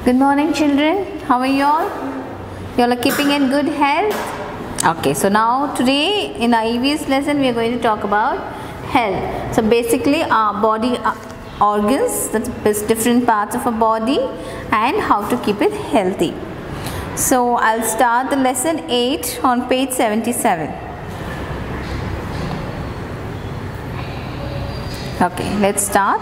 Good morning, children. How are you all? You all are keeping in good health? Okay, so now today in our EVS lesson we are going to talk about health. So basically our body organs, that's different parts of our body, and how to keep it healthy. So I'll start the lesson 8 on page 77. Okay, let's start.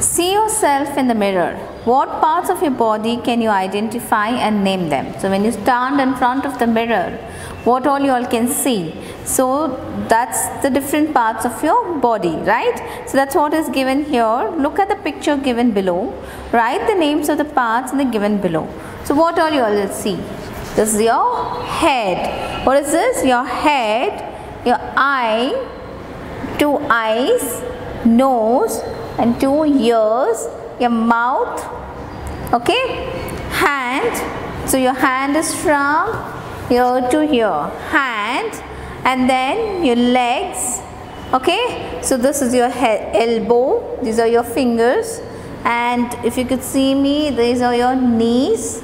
See yourself in the mirror. What parts of your body can you identify and name them? So when you stand in front of the mirror, what all you all can see? So that's the different parts of your body, right? So that's what is given here. Look at the picture given below. Write the names of the parts in the given below. So what all you all will see? This is your head. What is this? Your head, your eye, 2 eyes, nose and 2 ears, your mouth, okay, hand. So your hand is from here to here, hand, and then your legs, okay. So this is your head, elbow, these are your fingers, and if you could see me, these are your knees,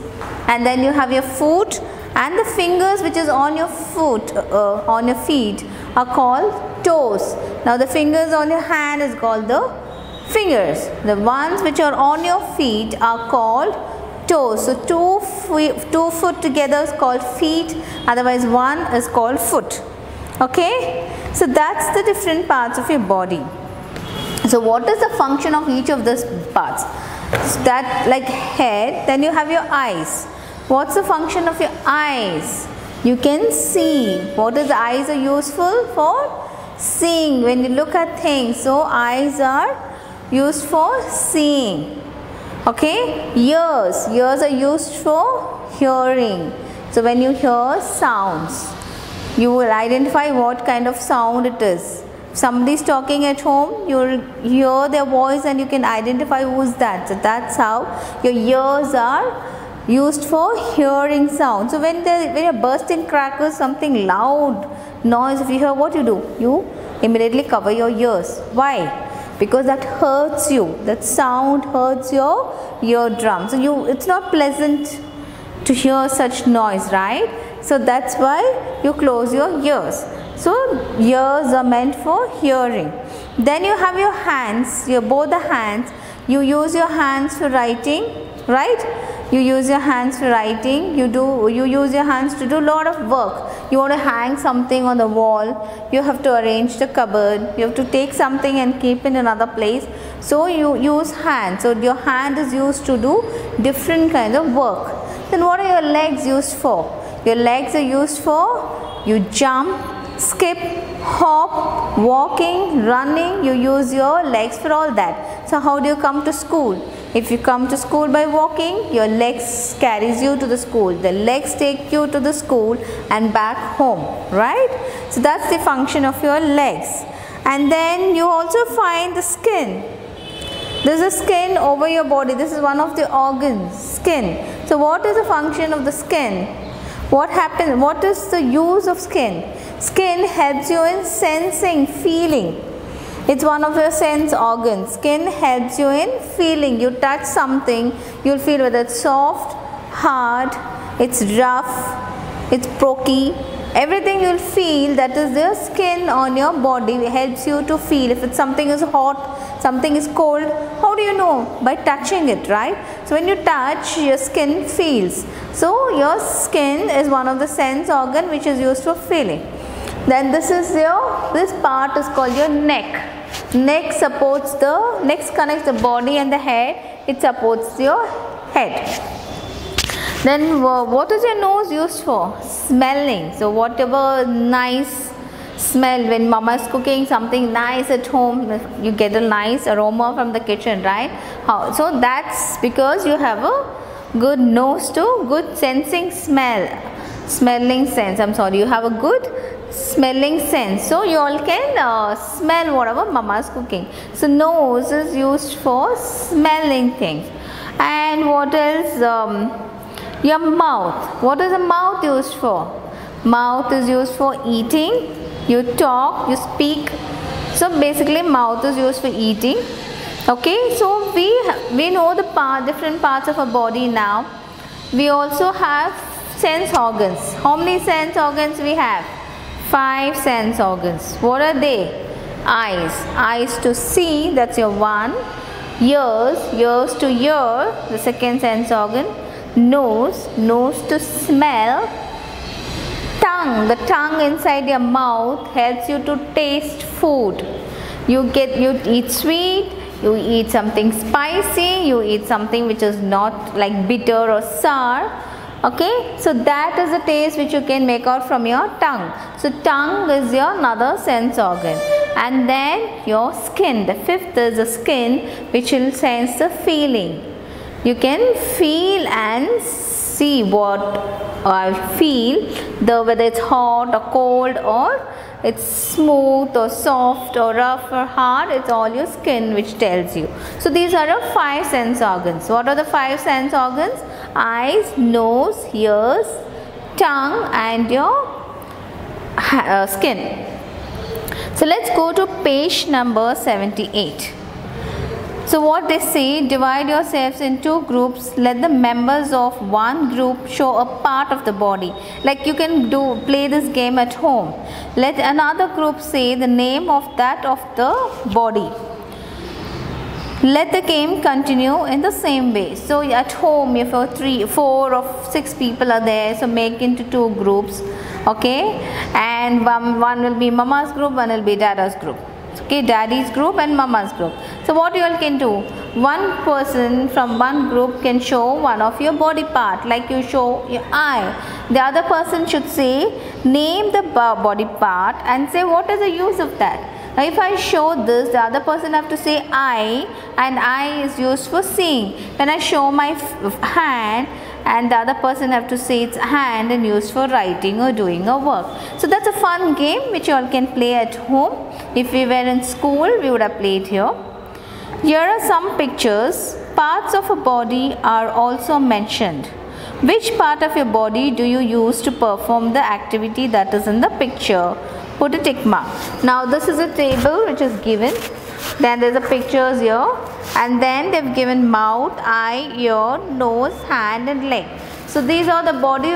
and then you have your foot, and the fingers which is on your foot, on your feet are called toes. Now the fingers on your hand is called the fingers. The ones which are on your feet are called toes. So two foot together is called feet, otherwise one is called foot. Okay, so that's the different parts of your body. So what is the function of each of these parts? So that, like head, then you have your eyes. What's the function of your eyes? You can see. What is the eyes are useful for? Seeing, when you look at things. So eyes are used for seeing. Okay, ears are used for hearing. So when you hear sounds, you will identify what kind of sound it is. If somebody is talking at home, you will hear their voice and you can identify who is that. So that's how your ears are used for hearing sound. So when you're bursting crackers, something loud noise, if you hear, what you do? You immediately cover your ears. Why? Because that hurts you. That sound hurts your eardrum. So it's not pleasant to hear such noise, right? So that's why you close your ears. So ears are meant for hearing. Then you have your hands, both the hands. You use your hands for writing, right? You use your hands for writing. You use your hands to do a lot of work. You want to hang something on the wall, you have to arrange the cupboard, you have to take something and keep in another place. So you use hands. So your hand is used to do different kinds of work. Then what are your legs used for? Your legs are used for, you jump, skip, hop, walking, running. You use your legs for all that. So how do you come to school? If you come to school by walking, your legs carries you to the school. The legs take you to the school and back home, right? So that's the function of your legs. And then you also find the skin. There's a skin over your body. This is one of the organs, skin. So what is the function of the skin? What happens? What is the use of skin? Skin helps you in sensing, feeling. It's one of your sense organs. Skin helps you in feeling. You touch something, you'll feel whether it's soft, hard, it's rough, it's pokey. Everything you'll feel, that is the skin on your body, helps you to feel. If it's something is hot, something is cold, how do you know? By touching it, right? So when you touch, your skin feels. So your skin is one of the sense organ which is used for feeling. Then this part is called your neck. Neck connects the body and the head. It supports your head. Then what is your nose used for? Smelling. So whatever nice smell, when mama is cooking something nice at home, you get a nice aroma from the kitchen, right? So that's because you have a good nose to good sensing smelling sense. You have a good smelling sense. So you all can smell whatever mama is cooking. So nose is used for smelling things. And what else? Your mouth. What is the mouth used for? Mouth is used for eating. You talk, you speak. So basically mouth is used for eating. Okay, so we know the different parts of our body now. We also have sense organs. How many sense organs we have? 5 sense organs. What are they? Eyes. Eyes to see, that's your one. Ears. Ears to hear, the second sense organ. Nose. Nose to smell. Tongue. The tongue inside your mouth helps you to taste food. You eat sweet, you eat something spicy, you eat something which is not like bitter or sour. Okay, so that is the taste which you can make out from your tongue. So tongue is your another sense organ. And then your skin, the fifth is the skin, which will sense the feeling. You can feel and see what I feel, whether it's hot or cold, or it's smooth or soft or rough or hard. It's all your skin which tells you. So these are your 5 sense organs. What are the 5 sense organs? Eyes, nose, ears, tongue, and your skin. So let's go to page number 78. So what they say, divide yourselves into groups. Let the members of one group show a part of the body. Like you can play this game at home. Let another group say the name of that of the body. Let the game continue in the same way. So at home, if 3, 4 or 6 people are there, so make into 2 groups. Okay, and one will be mama's group, one will be dada's group. Okay, daddy's group and mama's group. So what you all can do, one person from one group can show one of your body part, like you show your eye. The other person should say, name the body part and say what is the use of that. Now if I show this, the other person have to say eye, and eye is used for seeing. When I show my hand, and the other person have to say it's hand and used for writing or doing a work. So that's a fun game which you all can play at home. If we were in school, we would have played here. Here are some pictures. Parts of a body are also mentioned. Which part of your body do you use to perform the activity that is in the picture? Put a tick mark. Now this is a table which is given. Then there's a pictures here, and then they've given mouth, eye, ear, nose, hand and leg. So these are the body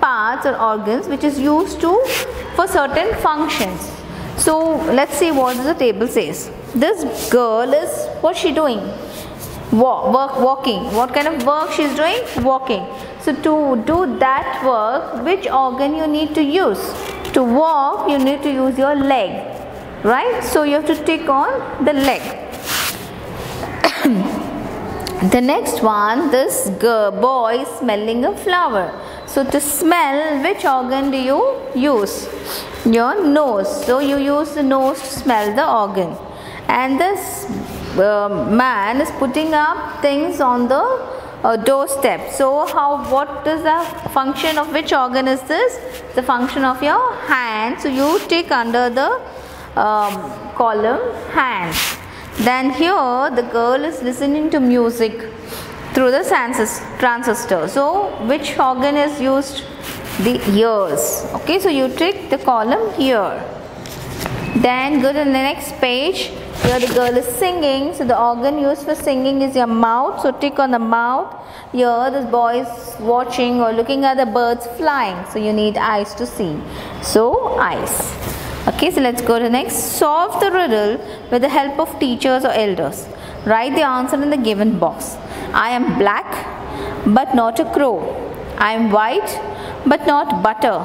parts or organs which is used for certain functions. So let's see what the table says. This girl is, what's she doing? Walking. What kind of work she's doing? Walking. So to do that work, which organ you need to use? To walk, you need to use your leg. Right? So you have to tick on the leg. The next one, this boy is smelling a flower. So to smell, which organ do you use? Your nose. So you use the nose to smell the organ. And this man is putting up things on the doorstep. So what is the function of which organ is this? The function of your hand. So you tick under the column hand. Then here the girl is listening to music through the transistor. So which organ is used? The ears. Okay, so you tick the column here. Then go to the next page. Here the girl is singing. So the organ used for singing is your mouth. So tick on the mouth. Here this boy is watching or looking at the birds flying. So you need eyes to see. So eyes. Okay, so let's go to the next. Solve the riddle with the help of teachers or elders. Write the answer in the given box. I am black but not a crow. I am white but not butter.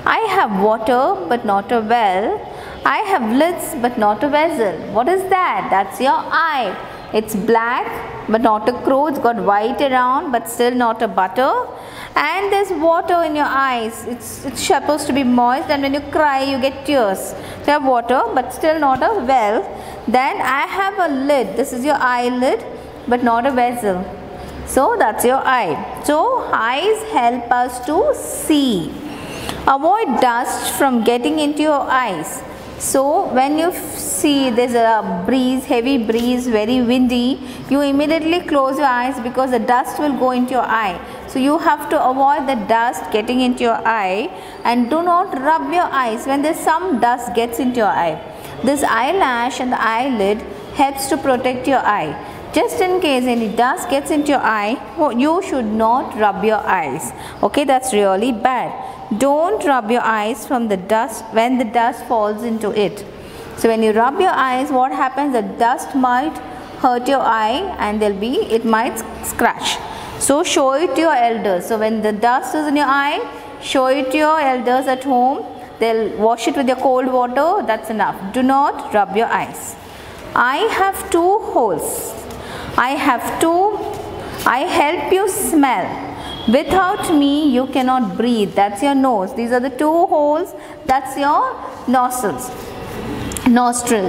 I have water but not a well. I have lids but not a vessel. What is that? That's your eye. It's black but not a crow. It's got white around but still not a butter. And there's water in your eyes. It's supposed to be moist, and when you cry you get tears. So you have water but still not a well. Then I have a lid. This is your eyelid but not a vessel. So that's your eye. So eyes help us to see. Avoid dust from getting into your eyes. So when you see there's a breeze, heavy breeze, very windy, you immediately close your eyes because the dust will go into your eye. So you have to avoid the dust getting into your eye, and do not rub your eyes when there's some dust gets into your eye. This eyelash and the eyelid helps to protect your eye. Just in case any dust gets into your eye, you should not rub your eyes. Okay, that's really bad. Don't rub your eyes from the dust when the dust falls into it. So when you rub your eyes, what happens? The dust might hurt your eye and it might scratch. So show it to your elders. So when the dust is in your eye, show it to your elders at home. They'll wash it with your cold water. That's enough. Do not rub your eyes. I have 2 holes. I help you smell. Without me, you cannot breathe. That's your nose. These are the 2 holes. That's your nostril.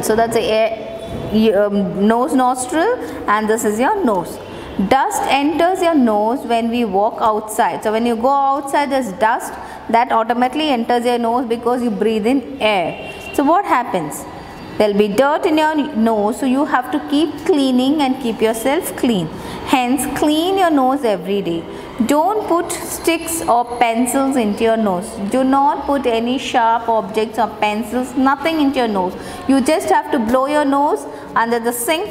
So that's the air, nose nostril, and this is your nose. Dust enters your nose when we walk outside. So when you go outside, there's dust that automatically enters your nose because you breathe in air. So what happens? There will be dirt in your nose, so you have to keep cleaning and keep yourself clean. Hence, clean your nose every day. Don't put sticks or pencils into your nose. Do not put any sharp objects or pencils, nothing into your nose. You just have to blow your nose under the sink.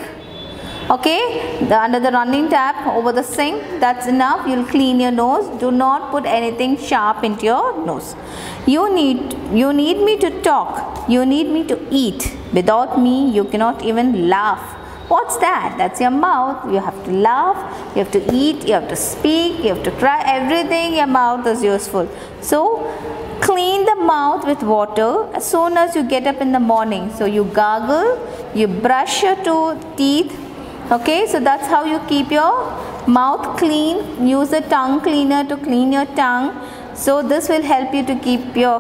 Okay, under the running tap over the sink, that's enough. You'll clean your nose. Do not put anything sharp into your nose. You need me to talk. You need me to eat. Without me, you cannot even laugh. What's that? That's your mouth. You have to laugh, you have to eat, you have to speak, you have to cry. Everything your mouth is useful. So clean the mouth with water as soon as you get up in the morning. So you gargle, you brush your teeth. Okay, so that's how you keep your mouth clean. Use a tongue cleaner to clean your tongue. So this will help you to keep your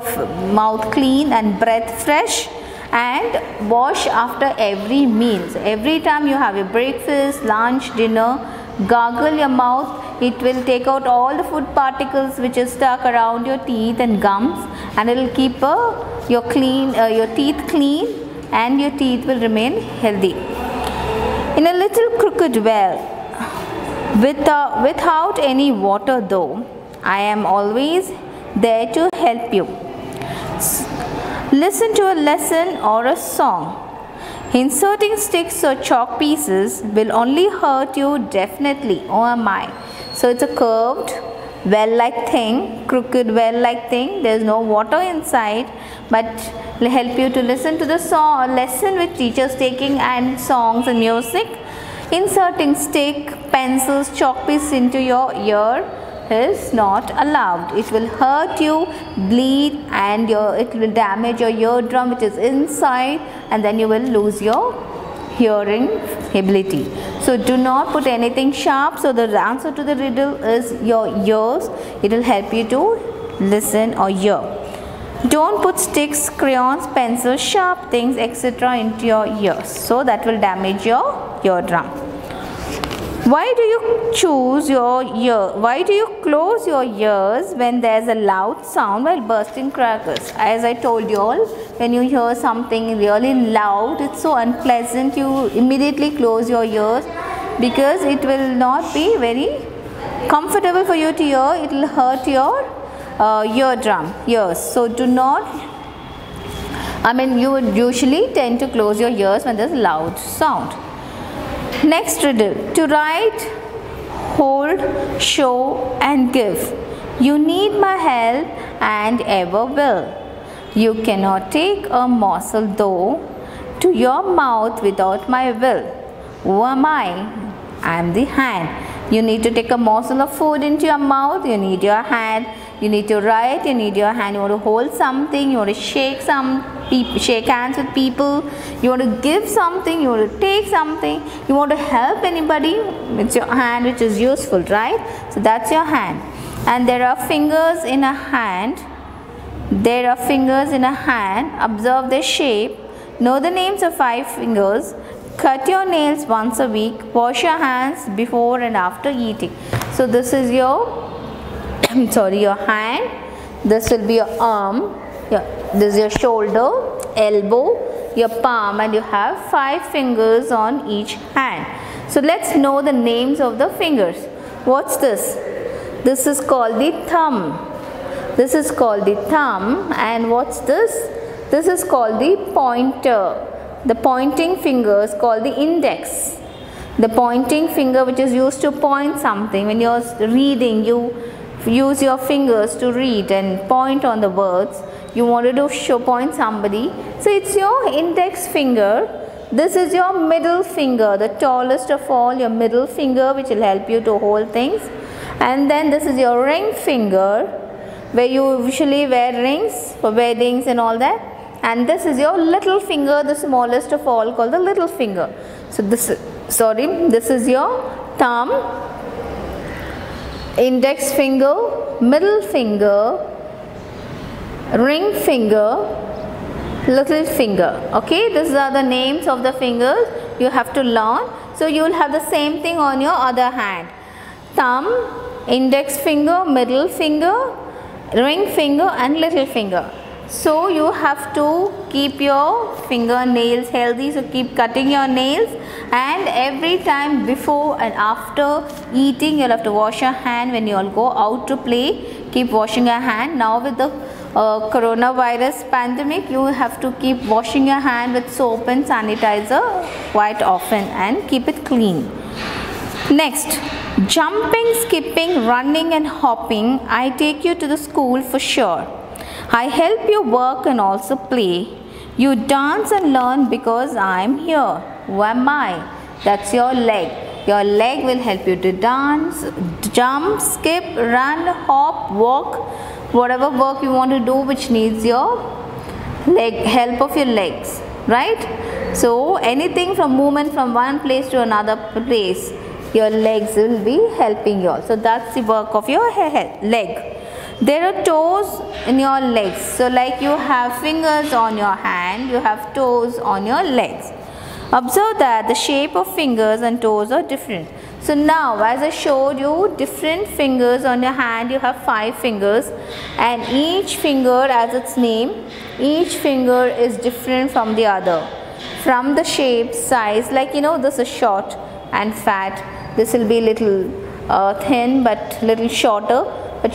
mouth clean and breath fresh. And wash after every meal. So every time you have your breakfast, lunch, dinner, gargle your mouth. It will take out all the food particles which is stuck around your teeth and gums, and it will keep your teeth clean, and your teeth will remain healthy. In a little crooked well, without any water though, I am always there to help you. Listen to a lesson or a song. Inserting sticks or chalk pieces will only hurt you definitely. Oh my. So it's a curved well-like thing, crooked well-like thing. There's no water inside, but will help you to listen to the song or lesson with teachers taking and songs and music. Inserting stick, pencils, chalk pieces into your ear is not allowed. It will hurt you, bleed, and it will damage your eardrum which is inside, and then you will lose your hearing ability. So do not put anything sharp. So the answer to the riddle is your ears. It will help you to listen or hear. Don't put sticks, crayons, pencils, sharp things, etc. into your ears. So that will damage your eardrum. Why do you close your ears when there's a loud sound while bursting crackers? As I told you all, when you hear something really loud, it's so unpleasant, you immediately close your ears because it will not be very comfortable for you to hear. It will hurt your ears. So do not, you would usually tend to close your ears when there's a loud sound. Next riddle. To write, hold, show and give. You need my help and ever will. You cannot take a morsel though to your mouth without my will. Who am I? I am the hand. You need to take a morsel of food into your mouth. You need your hand. You need to write. You need your hand. You want to hold something. You want to shake hands with people. You want to give something. You want to take something. You want to help anybody. It's your hand which is useful, right? So that's your hand. And there are fingers in a hand. Observe their shape. Know the names of 5 fingers. Cut your nails once a week. Wash your hands before and after eating. So this is your your hand. This will be your arm. This is your shoulder, elbow, your palm, and you have 5 fingers on each hand. So let's know the names of the fingers. What's this? This is called the thumb. This is called the thumb. And what's this? This is called the pointer. the pointing finger is called the index. The pointing finger which is used to point something. When you're reading, you use your fingers to read and point on the words. You wanted to point somebody. So it's your index finger. This is your middle finger, the tallest of all, your middle finger, which will help you to hold things. And then this is your ring finger, where you usually wear rings for weddings and all that. And this is your little finger, the smallest of all, called the little finger. So this is your thumb, index finger, middle finger, ring finger, little finger. Okay, these are the names of the fingers you have to learn. So you will have the same thing on your other hand. Thumb, index finger, middle finger, ring finger and little finger. So you have to keep your fingernails healthy, so keep cutting your nails, and every time before and after eating you'll have to wash your hand. When you all go out to play, keep washing your hand. Now with the coronavirus pandemic, you have to keep washing your hand with soap and sanitizer quite often and keep it clean. Next, jumping, skipping, running and hopping. I take you to the school for sure. I help you work and also play. You dance and learn because I am here. Who am I? That's your leg. Your leg will help you to dance, jump, skip, run, hop, walk, whatever work you want to do which needs your help of your legs, right? So anything from movement from one place to another place, your legs will be helping you all. So that's the work of your leg. There are toes in your legs. So like you have fingers on your hand, you have toes on your legs. Observe that the shape of fingers and toes are different. So now as I showed you different fingers on your hand, you have 5 fingers, and each finger as its name, each finger is different from the other. From the shape, size, like this is short and fat, this will be little thin but little shorter, but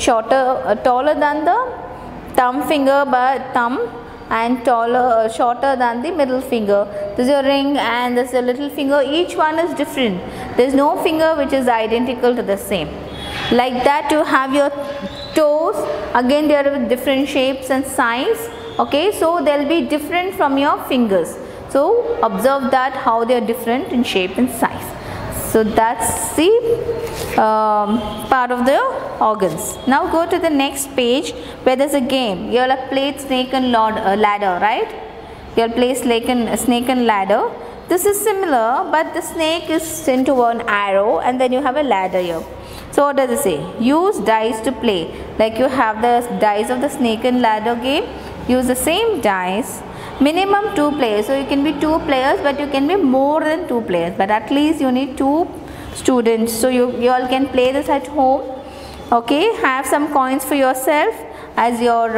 taller than the thumb finger, but thumb, and shorter than the middle finger. This is your ring and this is your little finger. Each one is different. There is no finger which is identical to the same. Like that you have your toes. Again they are with different shapes and size. Okay, so they will be different from your fingers. So observe that how they are different in shape and size. So that's the part of the organs. Now go to the next page where there's a game. You all have played snake and ladder, right? You all play snake and ladder. This is similar, but the snake is into an arrow and then you have a ladder here. So what does it say? Use dice to play. Like you have the dice of the snake and ladder game. Use the same dice. Minimum 2 players. So you can be 2 players, but you can be more than 2 players. But at least you need 2 students. So you all can play this at home. Okay, have some coins for yourself as your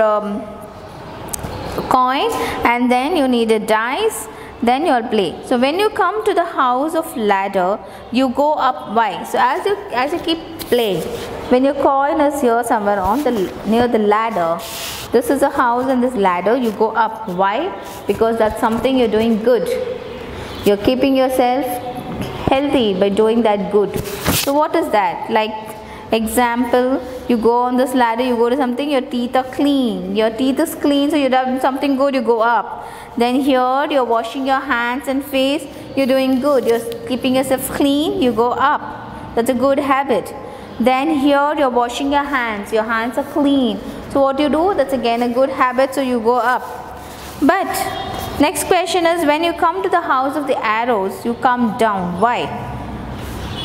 coin, and then you need a dice. Then you all play. So when you come to the house of ladder, you go up. Why? So as you keep playing, when your coin is here somewhere on near the ladder, this is a house and this ladder, you go up. Why? Because that's something you're doing good. You're keeping yourself healthy by doing that good. So what is that? Like example, you go on this ladder, you go to something, your teeth are clean. Your teeth is clean, so you're doing something good, you go up. Then here you're washing your hands and face, you're doing good. You're keeping yourself clean, you go up. That's a good habit. Then here you're washing your hands are clean. So what you do, that's again a good habit, so you go up. But next question is, when you come to the house of the arrows, you come down. Why?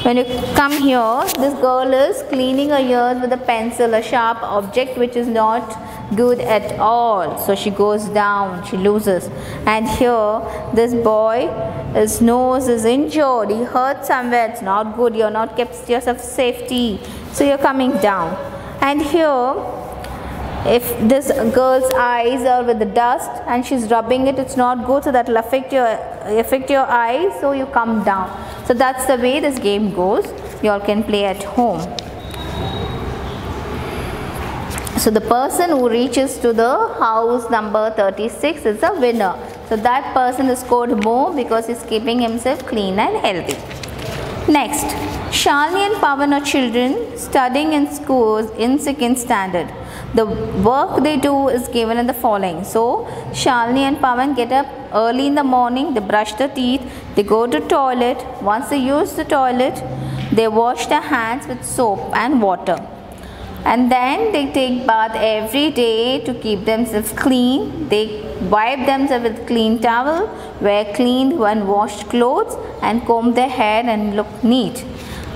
When you come here, this girl is cleaning her ears with a pencil, a sharp object which is not good at all. So she goes down, she loses. And here, this boy, his nose is injured, he hurt somewhere, it's not good, you're not kept yourself safety. So you're coming down. And here, if this girl's eyes are with the dust and she's rubbing it, it's not good, so that will affect your eyes, so you come down. So that's the way this game goes. You all can play at home. So the person who reaches to the house number 36 is the winner. So So that person is scored more because he's keeping himself clean and healthy. Next, Shalini and Pawan are children studying in schools in 2nd standard. The work they do is given in the following. So, Shalini and Pawan get up early in the morning, they brush their teeth, they go to toilet. Once they use the toilet, they wash their hands with soap and water. And then they take bath every day to keep themselves clean. They wipe themselves with clean towel, wear clean and washed clothes, and comb their hair and look neat.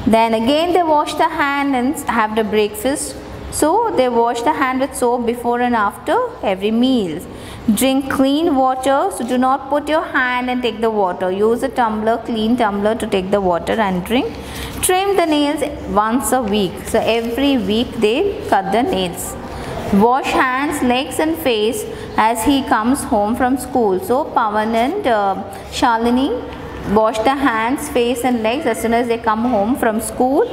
Then again they wash the hand and have the breakfast. So they wash the hand with soap before and after every meal. Drink clean water, so do not put your hand and take the water. Use a tumbler, clean tumbler to take the water and drink. Trim the nails once a week. So every week they cut the nails. Wash hands, legs and face as he comes home from school. So Pawan and Shalini wash the hands, face and legs as soon as they come home from school.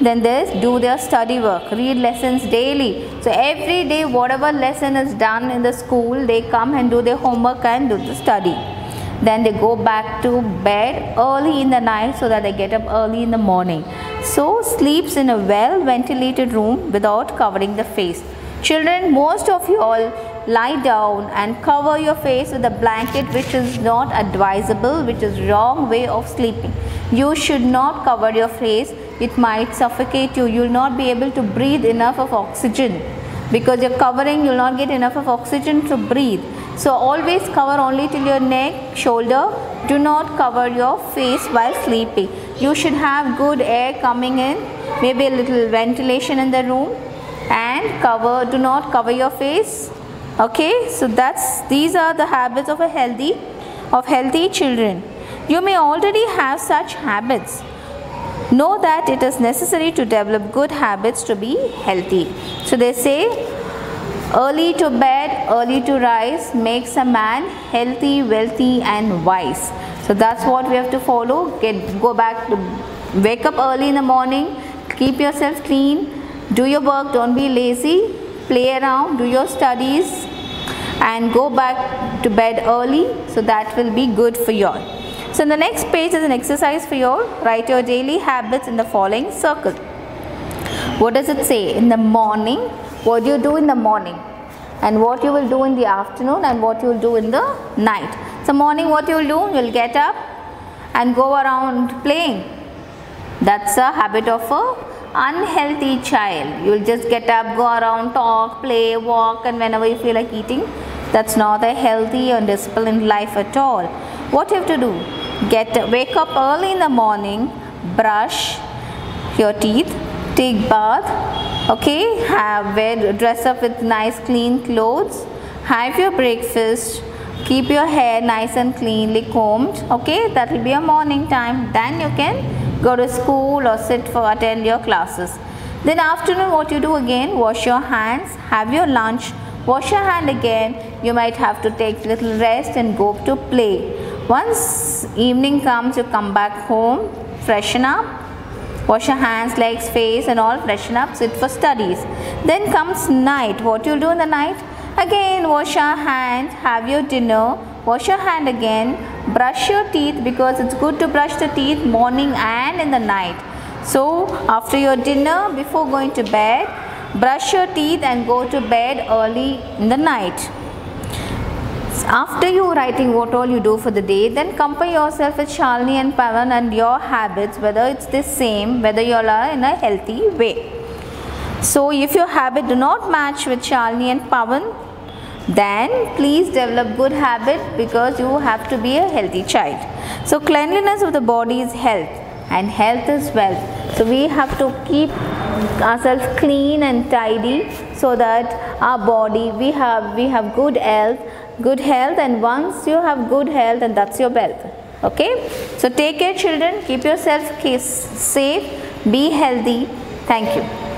Then they do their study work, read lessons daily. So every day whatever lesson is done in the school, they come and do their homework and do the study. Then they go back to bed early in the night so that they get up early in the morning. So sleeps in a well ventilated room without covering the face. Children, most of you all lie down and cover your face with a blanket, which is not advisable, which is wrong way of sleeping. You should not cover your face. It might suffocate you. You will not be able to breathe enough of oxygen. Because you're covering, you will not get enough of oxygen to breathe. So always cover only till your neck, shoulder. Do not cover your face while sleeping. You should have good air coming in, maybe a little ventilation in the room, and do not cover your face. Okay, so these are the habits of healthy children. You may already have such habits. Know that it is necessary to develop good habits to be healthy. So they say, early to bed, early to rise makes a man healthy, wealthy and wise. So that's what we have to follow. Wake up early in the morning, keep yourself clean, do your work, don't be lazy, play around, do your studies and go back to bed early. So that will be good for you all. So in the next page is an exercise for you all. Write your daily habits in the following circle. What does it say? In the morning, what do you do in the morning? And what you will do in the afternoon and what you will do in the night. So morning, what you will do? You will get up and go around playing. That's a habit of a unhealthy child. You will just get up, go around, talk, play, walk, and whenever you feel like eating. That's not a healthy or disciplined life at all. What you have to do? Wake up early in the morning, brush your teeth, take bath, okay, dress up with nice clean clothes, have your breakfast, keep your hair nice and cleanly combed, okay, that will be a morning time. Then you can go to school or attend your classes. Then afternoon, what you do again? Wash your hands, have your lunch, wash your hand again. You might have to take little rest and go to play. Once evening comes, you come back home, freshen up, wash your hands, legs, face and all, freshen up, sit for studies. Then comes night. What you will do in the night? Again, wash your hands, have your dinner, wash your hand again, brush your teeth, because it's good to brush the teeth morning and in the night. So after your dinner, before going to bed, brush your teeth and go to bed early in the night. After you writing what all you do for the day, then compare yourself with Shalini and Pawan and your habits, whether it's the same, whether you all are in a healthy way. So if your habit do not match with Shalini and Pawan, then please develop good habit, because you have to be a healthy child. So cleanliness of the body is health and health is wealth. So we have to keep ourselves clean and tidy so that our body, we have good health, and once you have good health, and that's your wealth. Okay, so take care children, keep yourself safe, be healthy. Thank you.